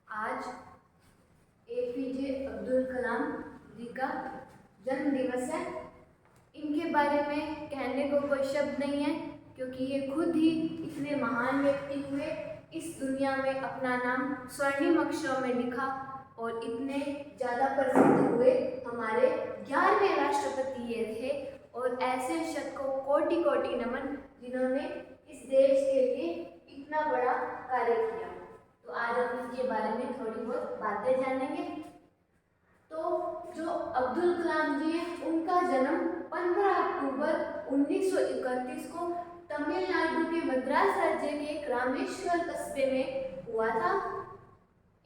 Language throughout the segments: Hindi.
आज एपीजे अब्दुल कलाम जी का जन्म दिवस है। इनके बारे में कहने को कोई शब्द नहीं है, क्योंकि ये खुद ही इतने महान व्यक्ति हुए, इस दुनिया में अपना नाम स्वर्णिम अक्षरों में लिखा और इतने ज़्यादा प्रसिद्ध हुए। हमारे 11वें राष्ट्रपति ये थे और ऐसे शख्स को कोटि कोटि नमन, जिन्होंने इस देश के लिए इतना बड़ा कार्य किया। तो आज हम इसके बारे में थोड़ी बहुत बातें जानेंगे। तो जो अब्दुल कलाम जी हैं, उनका जन्म 15 अक्टूबर 1931 को तमिलनाडु के मद्रास राज्य के एक रामेश्वर कस्बे में हुआ था।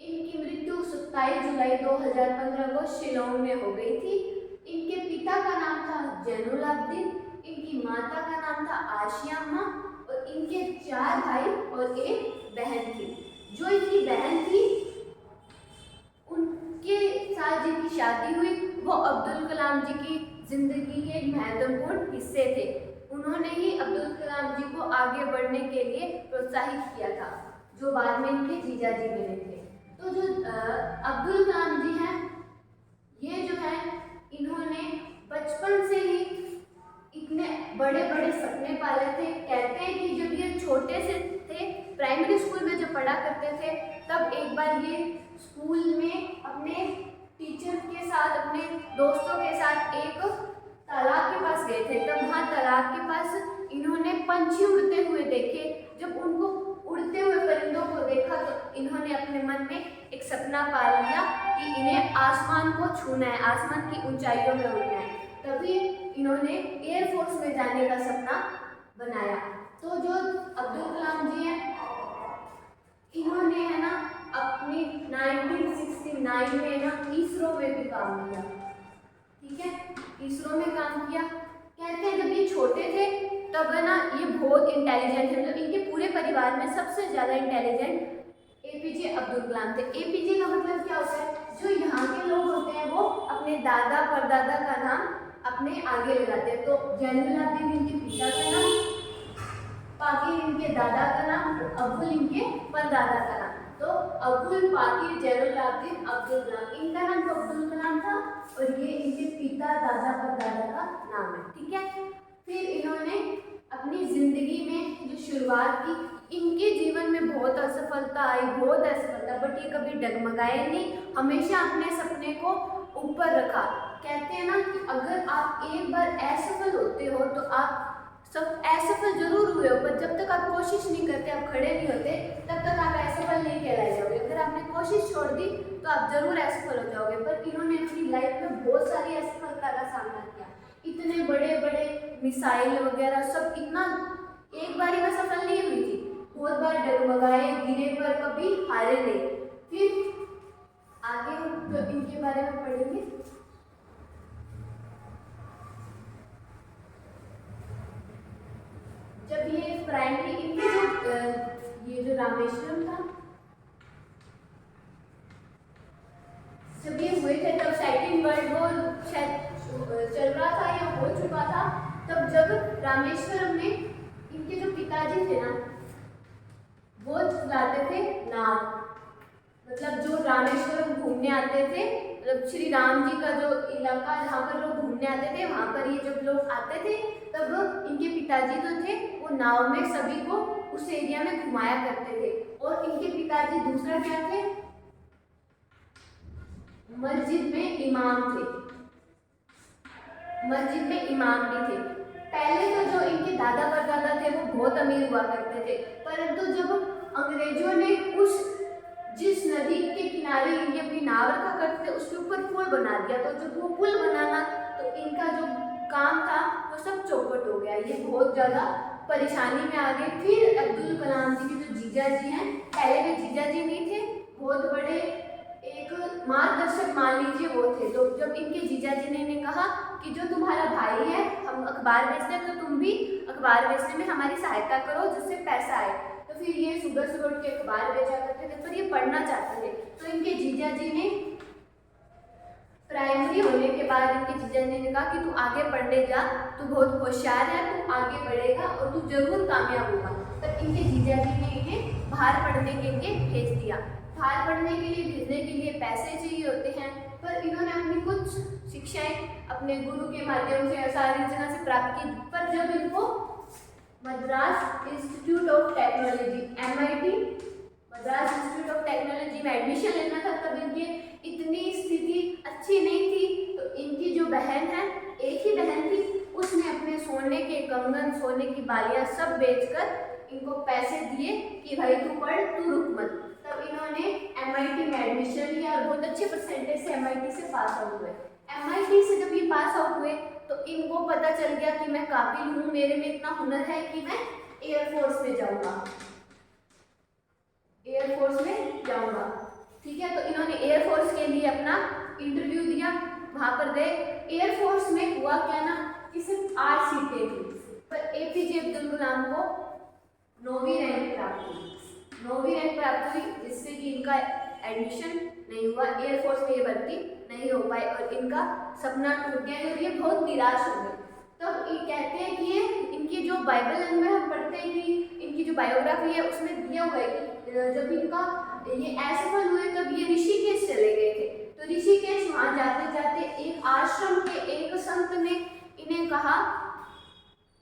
इनकी मृत्यु 27 जुलाई 2015 को शिलोंग में हो गई थी। इनके पिता का नाम था जैनुलाब्दीन, इनकी माता का नाम था आशिया अम्मा और इनके 4 भाई और एक बहन थी। जो इनकी बहन थी, उनके साथ जिनकी शादी हुई, वो अब्दुल कलाम जी की जिंदगी के एक महत्वपूर्ण हिस्से थे। उन्होंने ही अब्दुल कलाम जी को आगे बढ़ने के लिए प्रोत्साहित किया था, जो बाद में इनके जीजा जी बने थे। तो जो अब्दुल कलाम जी हैं, ये जो है, इन्होंने बचपन से ही इतने बड़े बड़े सपने पाले थे। कहते हैं कि जब ये छोटे से थे, प्राइमरी स्कूल में जब पढ़ा करते थे, तब एक बार ये स्कूल में अपने टीचर के साथ, अपने दोस्तों के साथ एक तालाब के पास गए थे। तब वहाँ तालाब के पास इन्होंने पंछी उड़ते हुए देखे। जब उनको उड़ते हुए परिंदों को देखा तो इन्होंने अपने मन में एक सपना पाल लिया कि इन्हें आसमान को छूना है, आसमान की ऊंचाइयों में उड़ना है। तभी इन्होंने एयरफोर्स में जाने का सपना बनाया। तो जो अब्दुल कलाम जी हैं, इन्होंने है ना अपनी 1969 में ना इसरो में भी काम किया। ठीक है, इसरो में काम किया। कहते हैं जब ये छोटे थे तब है ना ये बहुत इंटेलिजेंट थे। मतलब इनके पूरे परिवार में सबसे ज़्यादा इंटेलिजेंट एपीजे अब्दुल कलाम थे। एपीजे का मतलब क्या होता है? जो यहाँ के लोग होते हैं वो अपने दादा परदादा का नाम अपने आगे लगाते हैं। तो जैनुलाब्दीन इनके पिता का नाम, पाकिर इनके दादा का नाम, अब्दुल इनके परदादा का नाम। तो अब्दुल पाकिर जैनुलाब्दीन अब्दुल कलाम, इनका नाम तो अब्दुल कलाम था और ये इनके पिता दादा परदादा का नाम है। ठीक है, फिर इन्होंने अपनी जिंदगी में जो शुरुआत की, इनके जीवन में बहुत असफलता आई, बहुत असफलता, बट ये कभी डगमगाए नहीं, हमेशा अपने सपने को ऊपर रखा। कहते हैं ना कि अगर आप एक बार असफल होते हो तो आप सब असफल जरूर हुए हो, पर जब तक आप कोशिश नहीं करते, आप खड़े नहीं होते, तब तक आप असफल नहीं कहलाए जाओगे। अगर आपने कोशिश छोड़ दी तो आप जरूर असफल हो जाओगे। पर इन्होंने अपनी लाइफ में बहुत सारी असफलता का सामना किया। इतने बड़े बड़े मिसाइल वगैरह सब, इतना एक बार में सफल नहीं हुई थी, बहुत बार डगमगाए, गिरे, पर कभी हारे नहीं। फिर आगे हम तो इनके बारे में पढ़ेंगे। जब ये प्राइमरी, इनके ये जो रामेश्वरम था, जब ये हुए थे तब सेकंड वर्ल्ड वॉर शायद चल रहा था या हो चुका था। तब जब रामेश्वरम में इनके जो पिताजी थे ना, वो चलाते थे नाव। मतलब जो रामेश्वरम घूमने आते थे, मतलब श्री राम जी का जो इलाका जहाँ पर लोग घूमने आते थे, वहाँ पर ये जब लोग आते थे तब इनके पिताजी जो थे वो नाव में सभी को उस एरिया में घुमाया करते थे। और इनके पिताजी दूसरा क्या थे? मस्जिद में इमाम थे, मस्जिद में इमाम भी थे। पहले तो जो इनके दादा परदादा थे वो बहुत अमीर हुआ करते थे, परंतु जब अंग्रेजों ने जिस नदी के किनारे इनकी अपनी नाव रखा करते थे उसके ऊपर पुल बना दिया, तो जब वो पुल बनाना, तो इनका जो काम था वो सब चौपट हो गया। ये बहुत ज़्यादा परेशानी में आ गए। फिर अब्दुल कलाम जी के जो जीजा जी हैं, पहले वे जीजा जी नहीं थे, बहुत बड़े एक मार्गदर्शक मान लीजिए वो थे। तो जब इनके जीजा जी ने कहा कि जो तुम्हारा भाई है, हम अखबार बेचते हैं, तो तुम भी अखबार बेचने में हमारी सहायता करो जिससे पैसा आए। तो फिर ये सुबह सुबह उठ के अखबार बेचा करते थे, पर ये पढ़ना चाहते थे। तो इनके जीजा जी ने प्राइमरी होने के बाद इनके जीजा जी ने कहा कि तू आगे पढ़ने जा, तू बहुत होशियार है, तू आगे बढ़ेगा और तू जरूर कामयाब होगा। पर इनके जीजा जी ने इन्हें बाहर पढ़ने के लिए भेज दिया। बाहर पढ़ने के लिए भेजने के लिए पैसे चाहिए होते हैं, पर इन्होंने अपनी कुछ शिक्षाएं अपने गुरु के माध्यम से सारी जगह से प्राप्त की। पर जब इनको Madras institute of technology MIT Madras institute of technology में एडमिशन लेना था, तब इनकी इतनी स्थिति अच्छी नहीं थी। तो इनकी जो बहन है, एक ही बहन थी, उसने अपने सोने के कंगन, सोने की बालियां सब बेचकर इनको पैसे दिए कि भाई तू पढ़, तू रुक मत। तब इन्होंने MIT में एडमिशन लिया और बहुत अच्छे परसेंटेज से MIT से पास आउट हुए। MIT से जब ये पास आउट हुए तो इनको पता चल गया कि मैं काबिल हूँ, मेरे में इतना हुनर है कि मैं एयरफोर्स में जाऊँगा, एयरफोर्स में जाऊँगा। ठीक है, तो इन्होंने एयरफोर्स के लिए अपना इंटरव्यू दिया, वहाँ पर गए। एयरफोर्स में हुआ क्या ना कि सिर्फ 8 सीटें थी, पर APJ अब्दुल कलाम को 9वीं रैंक प्राप्त हुई। 9वीं रैंक प्राप्त हुई, जिससे कि इनका एडमिशन नहीं हुआ, एयरफोर्स में ये भर्ती नहीं हो पाई और इनका सपना टूट गया और ये बहुत निराश हो गए। तब ये कहते हैं कि ये इनकी जो बाइबल में हम पढ़ते हैं कि इनकी जो बायोग्राफी है उसमें दिया हुआ है कि जब इनका ये असफल हुए तब ये ऋषिकेश चले गए थे। तो ऋषिकेश वहाँ जाते जाते एक आश्रम के एक संत ने इन्हें कहा,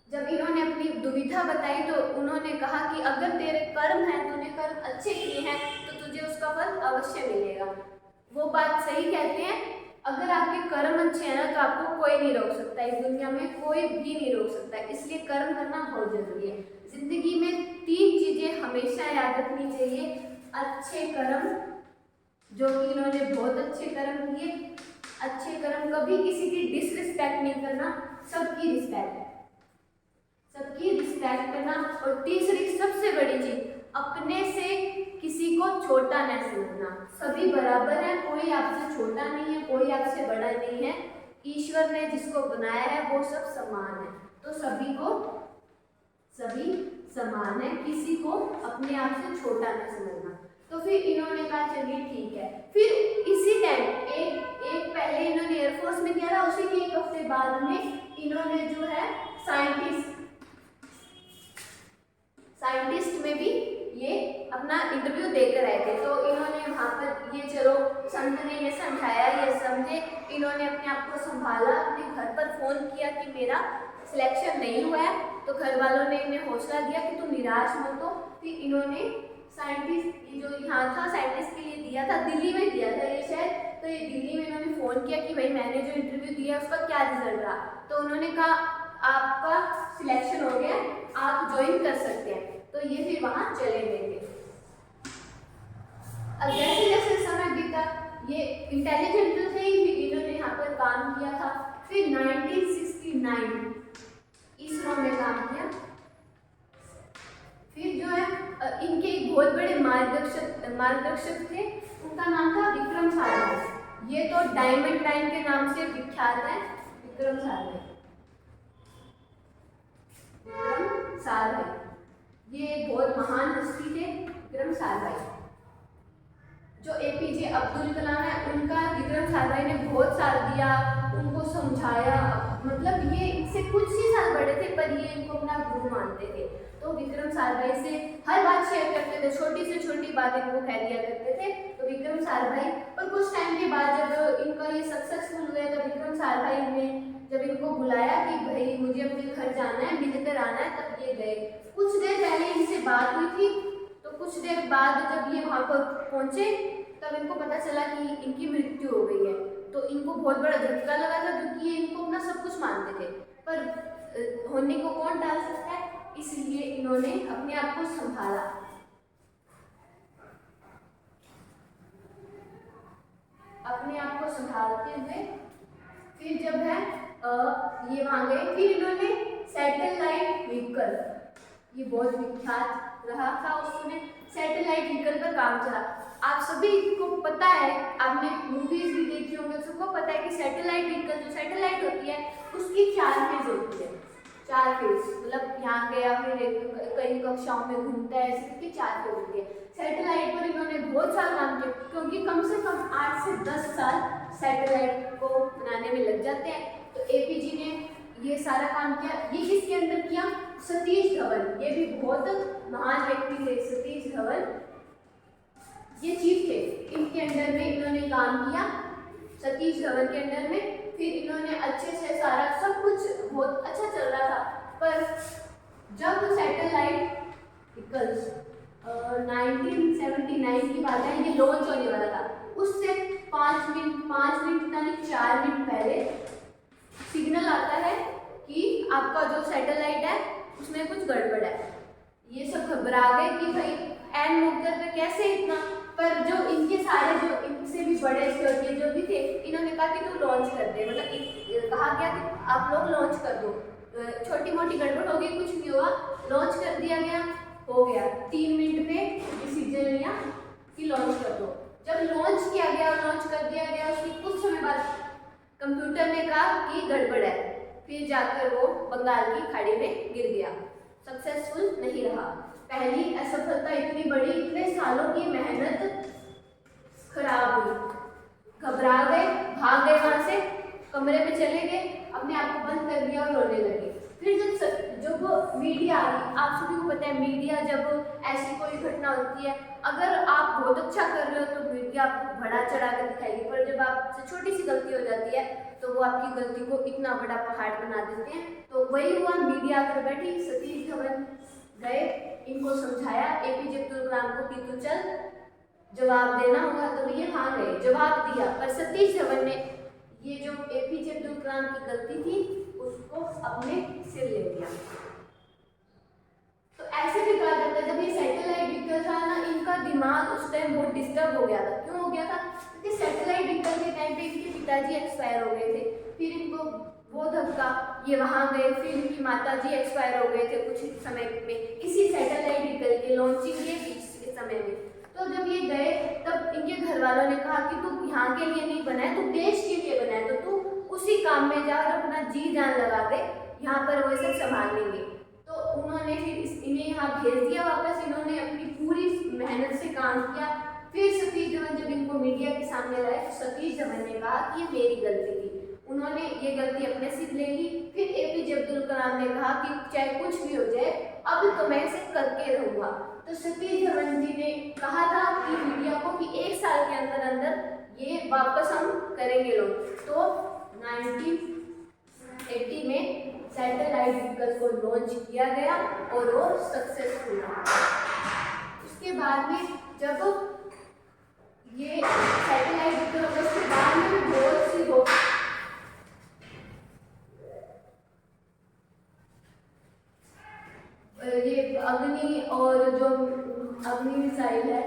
जब इन्होंने अपनी दुविधा बताई तो उन्होंने कहा कि अगर तेरे कर्म हैं, तूने कर्म अच्छे किए हैं तो तुझे उसका फल अवश्य मिलेगा। वो बात सही कहते हैं, अगर आपके कर्म अच्छे हैं ना तो आपको कोई नहीं रोक सकता, इस दुनिया में कोई भी नहीं रोक सकता। इसलिए कर्म करना बहुत जरूरी है। जिंदगी में 3 चीजें हमेशा याद रखनी चाहिए। अच्छे कर्म, जो कि इन्होंने बहुत अच्छे कर्म किए। अच्छे कर्म, कभी किसी की डिसरिस्पेक्ट नहीं करना, सबकी रिस्पेक्ट करना। और तीसरी सबसे बड़ी चीज, अपने से किसी को छोटा न समझना। सभी बराबर है, कोई आपसे छोटा नहीं है, कोई आपसे बड़ा नहीं है। ईश्वर ने जिसको बनाया है वो सब समान है, तो सभी समान है, किसी को अपने आप से छोटा न समझना। तो फिर इन्होंने कहा चलिए ठीक है। फिर इसी टाइम एक पहले इन्होंने एयरफोर्स में किया था, उसी के 1 हफ्ते बाद में इन्होंने जो है साइंटिस्ट में भी ये अपना इंटरव्यू देकर आए थे। तो इन्होंने वहाँ पर ये चलो संत ने ये समझाया, ये समझे, इन्होंने अपने आप को संभाला, अपने घर पर फ़ोन किया कि मेरा सिलेक्शन नहीं हुआ है। तो घर वालों ने इन्हें हौसला दिया कि तुम निराश मत हो। फिर इन्होंने साइंटिस्ट जो यहाँ था, साइंटिस्ट के लिए दिया था, दिल्ली में दिया था ये शायद। तो ये दिल्ली में इन्होंने फ़ोन किया कि भाई मैंने जो इंटरव्यू दिया उसका क्या रिजल्ट रहा। तो उन्होंने कहा आपका सिलेक्शन हो गया, आप ज्वाइन कर सकते हैं। तो ये फिर वहाँ चले गए थे। अब जैसे जैसे समय बीता, ये इंटेलिजेंट तो थे ही, फिर इन्होंने यहाँ पर काम किया था। फिर 1969 इसरो में काम किया। फिर जो है इनके एक बहुत बड़े मार्गदर्शक थे, उनका नाम था विक्रम साराभाई। ये तो डायमंड लाइन के नाम से विख्यात है, विक्रम साराभाई। ये एक बहुत महान हस्ती थे विक्रम साराभाई। जो APJ अब्दुल कलाम है, उनका विक्रम साराभाई ने बहुत साथ दिया, उनको समझाया। मतलब ये इनसे कुछ ही साल बड़े थे, पर ये इनको अपना गुरु मानते थे। तो विक्रम साराभाई से हर बात शेयर करते थे, छोटी से छोटी बात इनको कह दिया करते थे। तो विक्रम साराभाई, पर कुछ टाइम के बाद जब इनका ये सक्सेसफुल हुए, तो विक्रम साराभाई ने जब इनको बुलाया कि भाई मुझे अपने घर जाना है, मिलकर आना है, तब ये गए। कुछ देर पहले इनसे बात हुई थी, तो कुछ देर बाद जब ये वहाँ पर पहुँचे तब इनको पता चला कि इनकी मृत्यु हो गई है। तो इनको बहुत बड़ा झटका लगा था, क्योंकि ये इनको अपना सब कुछ मानते थे, पर होने को कौन टाल सकता है। इसलिए इन्होंने अपने आप को संभाला। अपने आप को संभालते हुए फिर जब है ये वहाँ गए, फिर इन्होंने सैटेलाइट व्हीकल, ये बहुत विख्यात रहा था उस समय, सैटेलाइट व्हीकल पर काम चला। आप सभी को पता है, आपने मूवीज भी देखी होंगे, सबको पता है कि सैटेलाइट व्हीकल, जो सैटेलाइट होती है उसकी 4 फेज होती है। 4 फेज मतलब यहाँ गया, फिर कई कक्षाओं में घूमता है, इसकी 4 फेज होती है। सैटेलाइट पर इन्होंने बहुत सारा काम किया, क्योंकि कम से कम 8 से 10 साल सैटेलाइट को बनाने में लग जाते हैं। तो APJ ने ये सारा काम किया। ये किसके अंदर किया? सतीश धवन, ये भी बहुत महान व्यक्ति थे। सतीश धवन ये चीफ थे, इनके अंडर में इन्होंने काम किया, सतीश धवन के अंडर में। फिर इन्होंने अच्छे से सारा सब कुछ बहुत अच्छा चल रहा था। पर जब सैटेलाइट व्हीकल्स 1979 की बात है, ये लॉन्च होने वाला था, उससे 5 मिनट नहीं 4 मिनट पहले सिग्नल आता है कि आपका जो सैटेलाइट है उसमें कुछ गड़बड़ है। ये सब घबरा गए कि भाई एन मौके पे कैसे इतना। पर जो इनके सारे जो इनसे भी बड़े थे जो भी थे, इन्होंने कहा कि तू लॉन्च कर दे, मतलब कहा गया कि आप लोग लॉन्च कर दो, छोटी मोटी गड़बड़ हो गई, कुछ नहीं हुआ, लॉन्च कर दिया गया, हो गया। 3 मिनट में डिसीजन लिया कि लॉन्च कर दो। जब लॉन्च किया गया और लॉन्च कर दिया गया, उसके कुछ समय बाद कंप्यूटर ने कहा कि गड़बड़ है, फिर जाकर वो बंगाल की खाड़ी में गिर गया, सक्सेसफुल नहीं रहा। पहली असफलता इतनी बड़ी, इतने सालों की मेहनत खराब हुई, घबरा गए, भाग गए वहां से, कमरे में चले गए, अपने आप को बंद कर दिया और रोने लगे। फिर जब मीडिया आ गई, आप सभी को पता है मीडिया जब ऐसी कोई घटना होती है, अगर आप बहुत अच्छा कर रहे हो तो मीडिया आपको बड़ा चढ़ा कर दिखाएगी, पर जब आपसे छोटी सी गलती हो जाती है तो वो आपकी गलती को इतना बड़ा पहाड़ बना देते हैं। तो वही हुआ, मीडिया आकर बैठी, सतीश धवन गए, इनको समझाया एपीजे अब्दुल कलाम को कि तू चल, जवाब देना होगा। तो ये हाँ गए, जवाब दिया, पर सतीश धवन ने ये जो एपीजे अब्दुल कलाम की गलती थी उसको अपने सिर ले लिया। तो ऐसे भी कहा जाता है, जब ये सैटेलाइट व्हीकल था ना, इनका दिमाग उस टाइम बहुत डिस्टर्ब हो गया था। क्यों हो गया था? क्योंकि सैटेलाइट व्हीकल के टाइम पे इनके पिताजी एक्सपायर हो गए थे, फिर इनको वो धक्का, ये वहां गए, फिर इनकी माताजी एक्सपायर हो गए थे कुछ समय में, इसी सैटेलाइट व्हीकल के लॉन्चिंग के समय में। तो जब ये गए तब इनके घर वालों ने कहा कि तू यहाँ के लिए नहीं बना है, तू देश के लिए बना है, तो तू उसी काम में जा और अपना जी जान लगा दे, यहाँ पर वो सब संभाल लेंगे। तो उन्होंने फिर इन्हें यहाँ भेज दिया वापस। इन्होंने अपनी पूरी मेहनत से काम किया। फिर सतीश धवन जब इनको मीडिया के सामने लाए तो सतीश धवन ने कहा कि ये मेरी गलती थी, उन्होंने ये गलती अपने सिर ले ली। फिर एपीजे अब्दुल कलाम ने कहा कि चाहे कुछ भी हो जाए, अब तो मैं इसे करके रहूंगा। तो सतीश धवन जी ने कहा था कि मीडिया को कि 1 साल के अंदर अंदर ये वापस हम करेंगे लोग। तो 1980 में सैटेलाइट व्हीकल को लॉन्च किया गया और वो सक्सेसफुल रहा। उसके बाद में जब ये सैटेलाइट व्हीकल, उसके बाद में बहुत सी हो ये अग्नि और जो अग्नि मिसाइल है,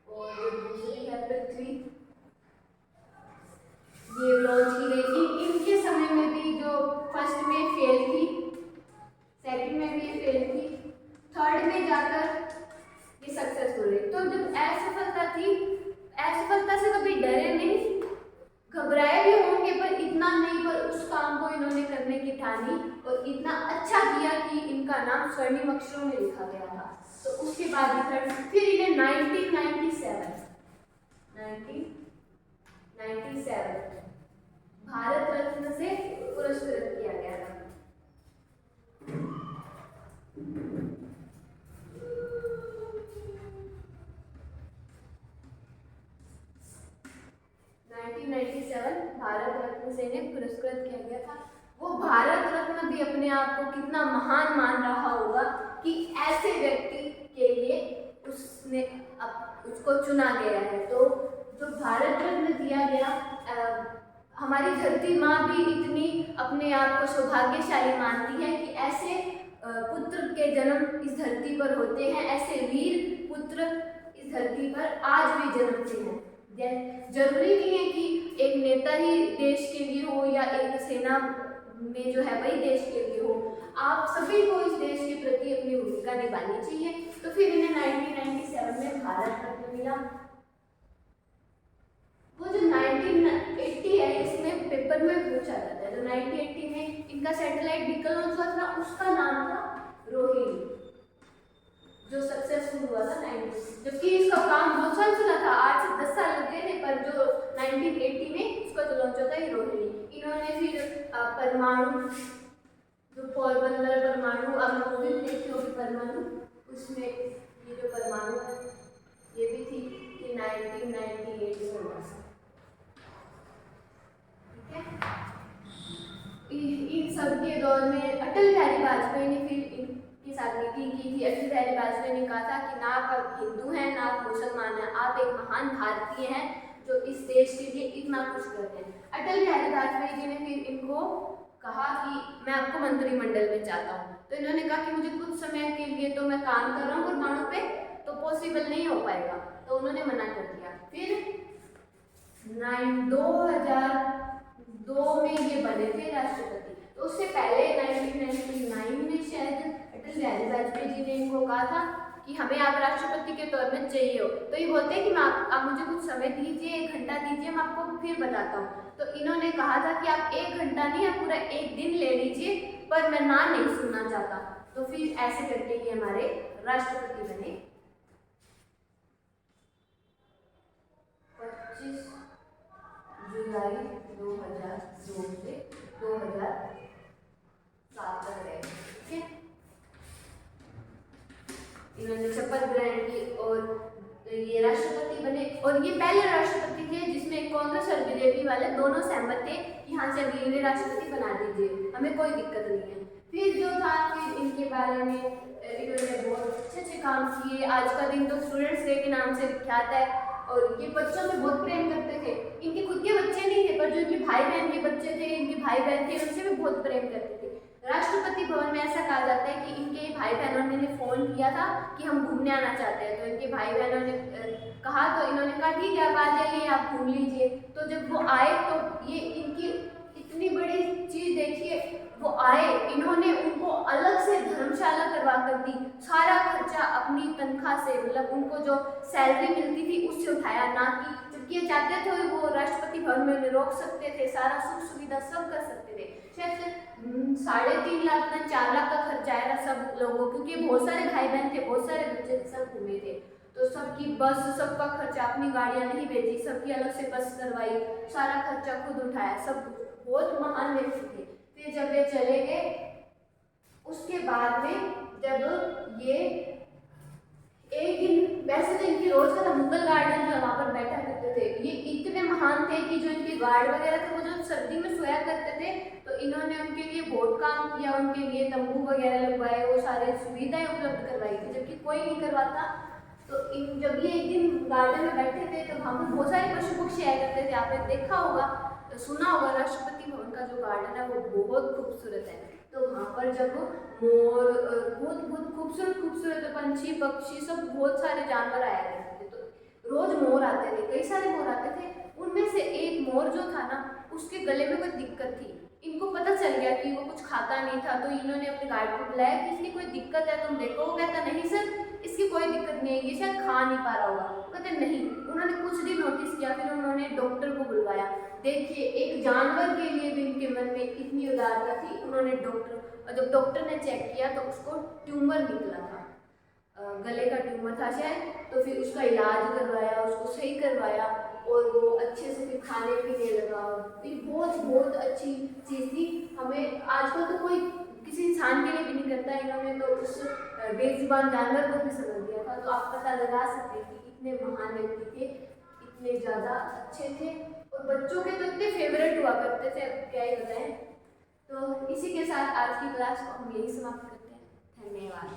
और दूसरी है पृथ्वी, ये लॉन्च की गई। इनके समय में भी जो फर्स्ट में फेल थी, सेकंड में भी ये फेल थी, थर्ड में जाकर ये सक्सेसफुल रही। तो जब असफलता थी, असफलता से कभी डरे नहीं, घबराए भी होंगे, पर इतना नहीं, पर उस काम को इन्होंने करने की ठानी और इतना अच्छा किया कि इनका नाम स्वर्णिम अक्षरों में लिखा गया था। तो उसके बाद फिर इन्हें 1997 भारत रत्न से पुरस्कृत किया गया था। भारत रत्न से इन्हें पुरस्कृत किया गया था। वो भारत रत्न भी अपने आप को कितना महान मान रहा होगा कि ऐसे व्यक्ति के लिए उसको चुना गया है। तो जो भारत रत्न दिया गया, हमारी धरती माँ भी इतनी अपने आप को सौभाग्यशाली मानती है कि ऐसे पुत्र के जन्म इस धरती पर होते हैं, ऐसे वीर पुत्र इस धरती पर आज भी जन्मते हैं। जरूरी नहीं है कि एक नेता ही देश के लिए हो या एक सेना में जो है वही देश के लिए हो, आप सभी को इस देश के प्रति अपनी भूमिका निभानी चाहिए। तो फिर इन्हें 1997 में भारत रत्न मिला। वो जो 1980 है, इसमें पेपर में पूछा जाता है, तो 1980 में इनका सैटेलाइट व्हीकल लॉन्च हुआ था, उसका नाम था रोहिणी। जो सक्सेसफुल हुआ था 90, जबकि इसका काम बहुत साल चला था, 8 से 10 साल लग गए थे, पर जो 1980 में इसका जो लॉन्च होता है ये रोहिणी। इन्होंने फिर परमाणु, जो पोरबंदर परमाणु, आप मूवी भी देखी होगी परमाणु, उसमें ये जो परमाणु है ये भी थी कि 1998 में हुआ था। ठीक है, इन सब के दौर में अटल बिहारी वाजपेयी ने फिर इनके साथ मीटिंग की थी। अटल बिहारी वाजपेयी ने कहा था कि ना आप हिंदू हैं ना आप मुसलमान हैं, आप एक महान भारतीय हैं जो इस देश के लिए इतना कुछ करते हैं। अटल बिहारी वाजपेयी जी ने फिर इनको कहा कि मैं आपको मंत्रिमंडल में चाहता हूँ। तो इन्होंने कहा कि मुझे कुछ समय के लिए तो मैं काम कर रहा हूँ परमाणु पे, तो पॉसिबल नहीं हो पाएगा, तो उन्होंने मना कर दिया। फिर 2002 में ये बने थे राष्ट्रपति। तो उससे पहले 1999 में शायद अटल बिहारी वाजपेयी जी ने इनको कहा था कि हमें आप राष्ट्रपति के तौर में चाहिए हो। तो ये बोलते हैं कि मैं आप मुझे कुछ समय दीजिए, 1 घंटा दीजिए, मैं आपको फिर बताता हूँ। तो इन्होंने कहा था कि आप 1 घंटा नहीं, आप पूरा 1 दिन ले लीजिए, पर मैं ना नहीं सुनना चाहता। तो फिर ऐसे करके ये हमारे राष्ट्रपति बने। 25 जुलाई 2002 से 2007 तक रहे। ठीक है, इन्होंने शपथ ग्रहण की और ये राष्ट्रपति बने। और ये पहले राष्ट्रपति थे जिसमें कांग्रेस और बीजेपी वाले दोनों सहमत थे कि हाँ से इन्हें राष्ट्रपति बना दीजिए, हमें कोई दिक्कत नहीं है। फिर जो था, फिर इनके बारे में इन्होंने बहुत अच्छे काम किए। आज का दिन तो स्टूडेंट्स डे के नाम से विख्यात है और ये बच्चों से बहुत प्रेम करते थे। इनके खुद के बच्चे नहीं थे, पर जो इनके भाई बहन के बच्चे थे, इनके भाई बहन थे, उनसे भी बहुत प्रेम करते थे। राष्ट्रपति भवन में ऐसा कहा जाता है कि इनके भाई बहनों ने फ़ोन किया था कि हम घूमने आना चाहते हैं। तो इनके भाई बहनों ने कहा, तो इन्होंने कहा ठीक है आप आ जाइए, आप घूम लीजिए। तो जब वो आए तो ये इनकी इतनी बड़ी चीज़ देखिए, वो आए, इन्होंने उनको अलग से धर्मशाला करवा कर दी, सारा खर्चा अपनी तनख्वाह से, मतलब उनको जो सैलरी मिलती थी उससे उठाया, ना कि जबकि ये चाहते थे वो राष्ट्रपति भवन में रोक सकते थे, सारा सुख सुविधा सब कर सकते थे। शायद 3.5 लाख या 4 लाख का खर्चा आया था सब लोगों, क्योंकि बहुत सारे भाई बहन थे, बहुत सारे बच्चे थे, सब घूमे थे। तो सबकी बस, सबका खर्चा, अपनी गाड़ियाँ नहीं भेजी, सबकी अलग से बस करवाई, सारा खर्चा खुद उठाया, सब बहुत महान व्यक्ति थे। फिर जब ये चले गए, उसके बाद में जब ये एक दिन, वैसे तो इनकी रोज का मुगल गार्डन जो वहाँ पर बैठा करते थे, ये इतने महान थे कि जो इनके गार्ड वगैरह थे वो जो सर्दी में सोया करते थे, तो इन्होंने उनके लिए बहुत काम किया, उनके लिए तंबू वगैरह लगवाए, वो सारे सुविधाएं उपलब्ध करवाई थी, जबकि कोई नहीं करवाता। तो जब ये एक दिन गार्डन में बैठे थे तो वहाँ पर बहुत सारे पशु पक्षी आया करते थे, आपने देखा होगा, सुना होगा, राष्ट्रपति भवन का जो गार्डन है वो बहुत खूबसूरत है। तो वहाँ पर जब मोर, बहुत बहुत खूबसूरत खूबसूरत पंछी पक्षी, सब बहुत सारे जानवर आया करते थे। तो रोज मोर आते थे, कई सारे मोर आते थे। उनमें से एक मोर जो था ना, उसके गले में कोई दिक्कत थी। इनको पता चल गया कि वो कुछ खाता नहीं था, तो इन्होंने अपने गार्ड को बुलाया कि इसकी कोई दिक्कत है तुम देखो। वो कहता नहीं सर, इसकी कोई दिक्कत नहीं है, ये शायद खा नहीं पा रहा होगा। कहते नहीं। उन्होंने कुछ दिन नोटिस किया, फिर उन्होंने डॉक्टर को बुलवाया। देखिए, एक जानवर के लिए भी इनके मन में इतनी उदारता थी। उन्होंने और जब डॉक्टर ने चेक किया तो उसको ट्यूमर निकला था, गले का ट्यूमर था शायद। तो फिर उसका इलाज करवाया, उसको सही करवाया और वो अच्छे से फिर खाने पीने लगा। फिर बहुत बहुत अच्छी चीज़ थी। हमें आजकल तो कोई किसी इंसान के लिए भी नहीं करता, इन्होंने तो उस बेजुबान जानवर को भी समझ दिया था। तो आप पता लगा सकते हैं कि इतने महान व्यक्ति थे, इतने ज़्यादा अच्छे थे और बच्चों के तो इतने फेवरेट हुआ करते थे, अब क्या ही बताएं। तो इसी के साथ आज की क्लास को हम यही समाप्त करते हैं। धन्यवाद।